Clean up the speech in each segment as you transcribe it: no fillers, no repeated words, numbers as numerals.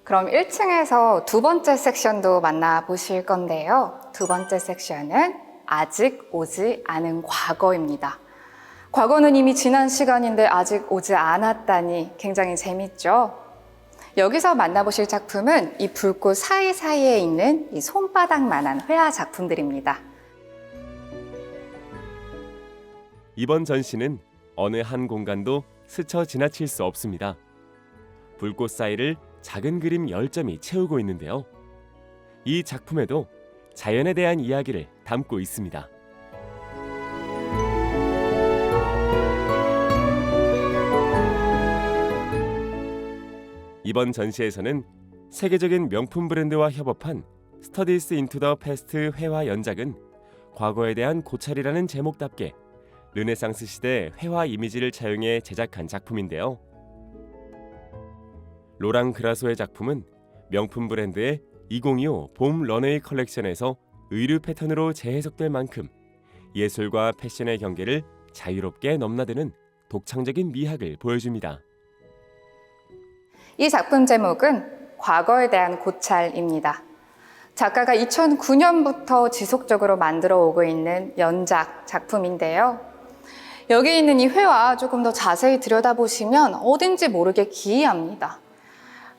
그럼 1층에서 두 번째 섹션도 만나보실 건데요. 두 번째 섹션은 아직 오지 않은 과거입니다. 과거는 이미 지난 시간인데 아직 오지 않았다니 굉장히 재밌죠? 여기서 만나보실 작품은 이 불꽃 사이사이에 있는 이 손바닥만한 회화 작품들입니다. 이번 전시는 어느 한 공간도 스쳐 지나칠 수 없습니다. 불꽃 사이를 작은 그림 10점이 채우고 있는데요. 이 작품에도 자연에 대한 이야기를 담고 있습니다. 이번 전시에서는 세계적인 명품 브랜드와 협업한 스터디스 인투 더 패스트 회화 연작은 과거에 대한 고찰이라는 제목답게 르네상스 시대 회화 이미지를 차용해 제작한 작품인데요. 로랑 그라소의 작품은 명품 브랜드의 2025 봄 런웨이 컬렉션에서 의류 패턴으로 재해석될 만큼 예술과 패션의 경계를 자유롭게 넘나드는 독창적인 미학을 보여줍니다. 이 작품 제목은 과거에 대한 고찰입니다. 작가가 2009년부터 지속적으로 만들어 오고 있는 연작 작품인데요. 여기 있는 이 회화 조금 더 자세히 들여다보시면 어딘지 모르게 기이합니다.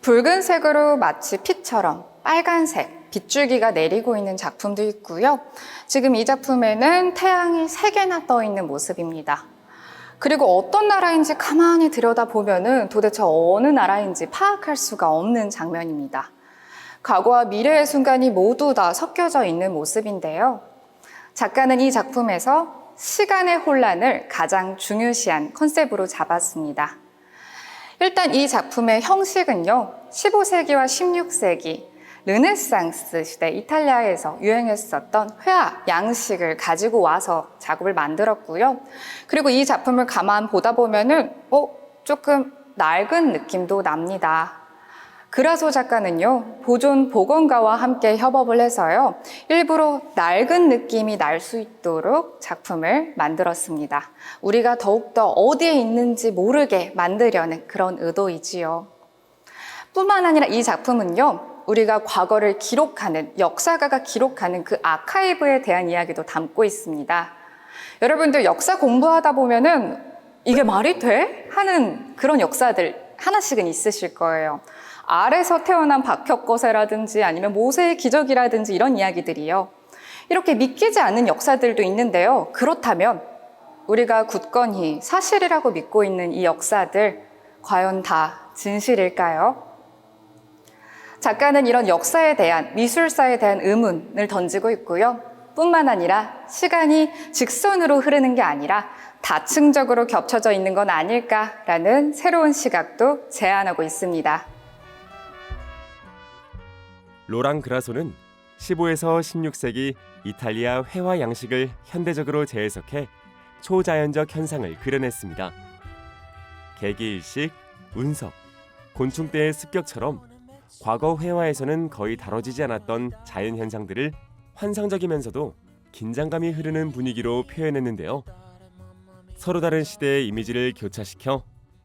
붉은색으로 마치 피처럼 빨간색 빗줄기가 내리고 있는 작품도 있고요. 지금 이 작품에는 태양이 3개나 떠 있는 모습입니다. 그리고 어떤 나라인지 가만히 들여다보면은 도대체 어느 나라인지 파악할 수가 없는 장면입니다. 과거와 미래의 순간이 모두 다 섞여져 있는 모습인데요. 작가는 이 작품에서 시간의 혼란을 가장 중요시한 컨셉으로 잡았습니다. 일단 이 작품의 형식은요, 15세기와 16세기 르네상스 시대 이탈리아에서 유행했었던 회화 양식을 가지고 와서 작업을 만들었고요. 그리고 이 작품을 가만 보다 보면은 조금 낡은 느낌도 납니다. 그라소 작가는요, 보존 보건가와 함께 협업을 해서요, 일부러 낡은 느낌이 날 수 있도록 작품을 만들었습니다. 우리가 더욱더 어디에 있는지 모르게 만들려는 그런 의도이지요. 뿐만 아니라 이 작품은요, 우리가 과거를 기록하는, 역사가가 기록하는 그 아카이브에 대한 이야기도 담고 있습니다. 여러분들 역사 공부하다 보면은 이게 말이 돼? 하는 그런 역사들 하나씩은 있으실 거예요. 알에서 태어난 박혁거세라든지 아니면 모세의 기적이라든지 이런 이야기들이요. 이렇게 믿기지 않는 역사들도 있는데요. 그렇다면 우리가 굳건히 사실이라고 믿고 있는 이 역사들 과연 다 진실일까요? 작가는 이런 역사에 대한, 미술사에 대한 의문을 던지고 있고요. 뿐만 아니라 시간이 직선으로 흐르는 게 아니라 다층적으로 겹쳐져 있는 건 아닐까라는 새로운 시각도 제안하고 있습니다. 로랑 그라소는 15에서 16세기 이탈리아 회화 양식을 현대적으로 재해석해 초자연적 현상을 그려냈습니다. 개기일식, 운석, 곤충떼의 습격처럼 과거 회화에서는 거의 다뤄지지 않았던 자연 현상들을 환상적이면서도 긴장감이 흐르는 분위기로 표현했는데요. 서로 다른 시대의 이미지를 교차시켜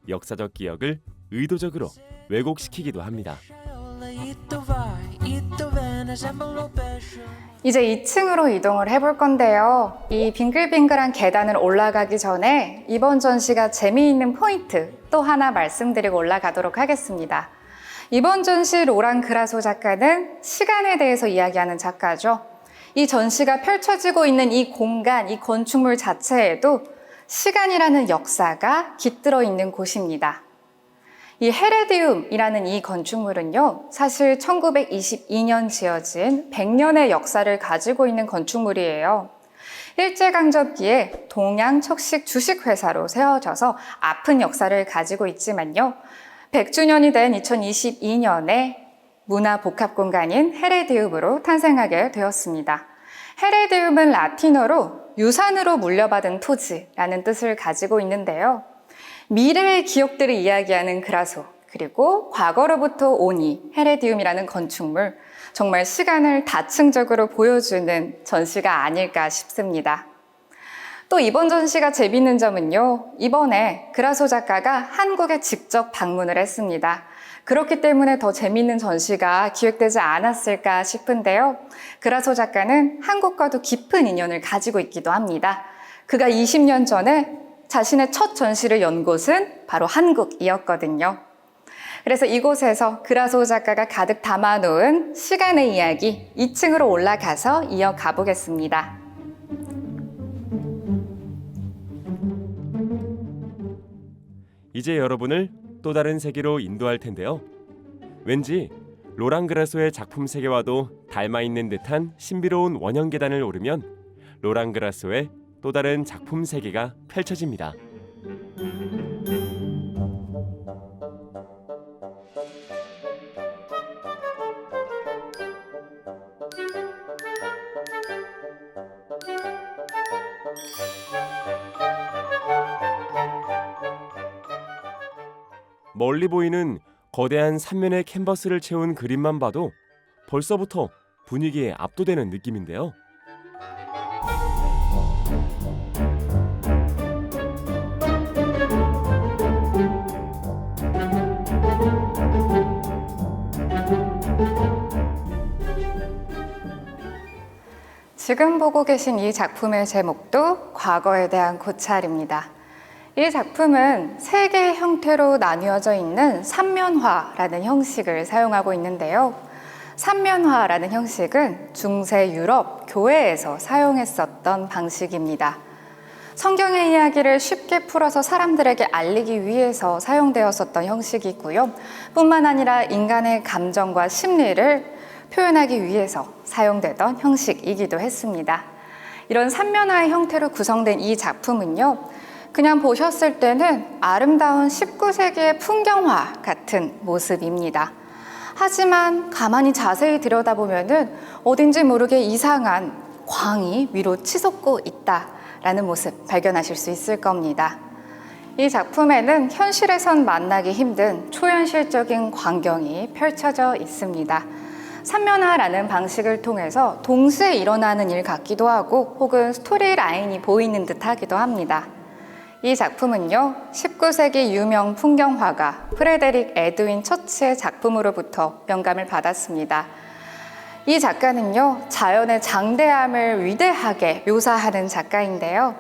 역사적 기억을 의도적으로 왜곡시키기도 합니다. 이제 2층으로 이동을 해볼 건데요. 이 빙글빙글한 계단을 올라가기 전에 이번 전시가 재미있는 포인트 또 하나 말씀드리고 올라가도록 하겠습니다. 이번 전시 로랑 그라소 작가는 시간에 대해서 이야기하는 작가죠. 이 전시가 펼쳐지고 있는 이 공간, 이 건축물 자체에도 시간이라는 역사가 깃들어 있는 곳입니다. 이 헤레디움이라는 이 건축물은요, 사실 1922년 지어진 100년의 역사를 가지고 있는 건축물이에요. 일제강점기에 동양척식 주식회사로 세워져서 아픈 역사를 가지고 있지만요, 100주년이 된 2022년에 문화복합공간인 헤레디움으로 탄생하게 되었습니다. 헤레디움은 라틴어로 유산으로 물려받은 토지라는 뜻을 가지고 있는데요. 미래의 기억들을 이야기하는 그라소, 그리고 과거로부터 온 이 헤레디움이라는 건축물, 정말 시간을 다층적으로 보여주는 전시가 아닐까 싶습니다. 또 이번 전시가 재밌는 점은요, 이번에 그라소 작가가 한국에 직접 방문을 했습니다. 그렇기 때문에 더 재밌는 전시가 기획되지 않았을까 싶은데요. 그라소 작가는 한국과도 깊은 인연을 가지고 있기도 합니다. 그가 20년 전에 자신의 첫 전시를 연 곳은 바로 한국이었거든요. 그래서 이곳에서 그라소 작가가 가득 담아놓은 시간의 이야기 2층으로 올라가서 이어가 보겠습니다. 이제 여러분을 또 다른 세계로 인도할 텐데요. 왠지 로랑 그라소의 작품 세계와도 닮아 있는 듯한 신비로운 원형 계단을 오르면 로랑 그라소의 또 다른 작품 세계가 펼쳐집니다. 멀리 보이는 거대한 삼면의 캔버스를 채운 그림만 봐도 벌써부터 분위기에 압도되는 느낌인데요. 지금 보고 계신 이 작품의 제목도 과거에 대한 고찰입니다. 이 작품은 세 개의 형태로 나뉘어져 있는 삼면화라는 형식을 사용하고 있는데요. 삼면화라는 형식은 중세 유럽 교회에서 사용했었던 방식입니다. 성경의 이야기를 쉽게 풀어서 사람들에게 알리기 위해서 사용되었었던 형식이고요. 뿐만 아니라 인간의 감정과 심리를 표현하기 위해서 사용되던 형식이기도 했습니다. 이런 삼면화의 형태로 구성된 이 작품은요, 그냥 보셨을 때는 아름다운 19세기의 풍경화 같은 모습입니다. 하지만 가만히 자세히 들여다보면은 어딘지 모르게 이상한 광이 위로 치솟고 있다라는 모습 발견하실 수 있을 겁니다. 이 작품에는 현실에선 만나기 힘든 초현실적인 광경이 펼쳐져 있습니다. 삼면화라는 방식을 통해서 동시에 일어나는 일 같기도 하고 혹은 스토리 라인이 보이는 듯 하기도 합니다. 이 작품은요, 19세기 유명 풍경화가 프레데릭 에드윈 처치의 작품으로부터 영감을 받았습니다. 이 작가는요, 자연의 장대함을 위대하게 묘사하는 작가인데요.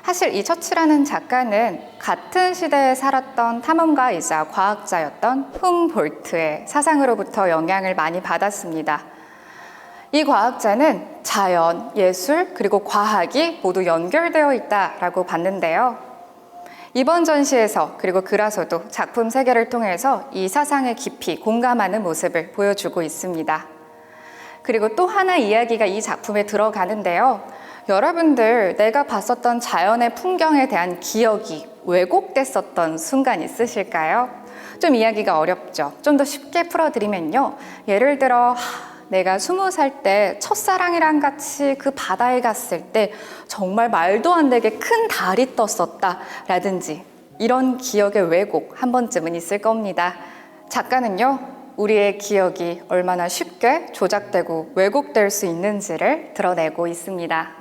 사실 이 처치라는 작가는 같은 시대에 살았던 탐험가이자 과학자였던 훔볼트의 사상으로부터 영향을 많이 받았습니다. 이 과학자는 자연, 예술, 그리고 과학이 모두 연결되어 있다라고 봤는데요. 이번 전시에서 그리고 그라소도 작품 세계를 통해서 이 사상에 깊이 공감하는 모습을 보여주고 있습니다. 그리고 또 하나 이야기가 이 작품에 들어가는데요. 여러분들 내가 봤었던 자연의 풍경에 대한 기억이 왜곡됐었던 순간 있으실까요? 좀 이야기가 어렵죠. 좀 더 쉽게 풀어드리면요. 예를 들어 내가 20살 때 첫사랑이랑 같이 그 바다에 갔을 때 정말 말도 안 되게 큰 달이 떴었다 라든지 이런 기억의 왜곡 한 번쯤은 있을 겁니다. 작가는요, 우리의 기억이 얼마나 쉽게 조작되고 왜곡될 수 있는지를 드러내고 있습니다.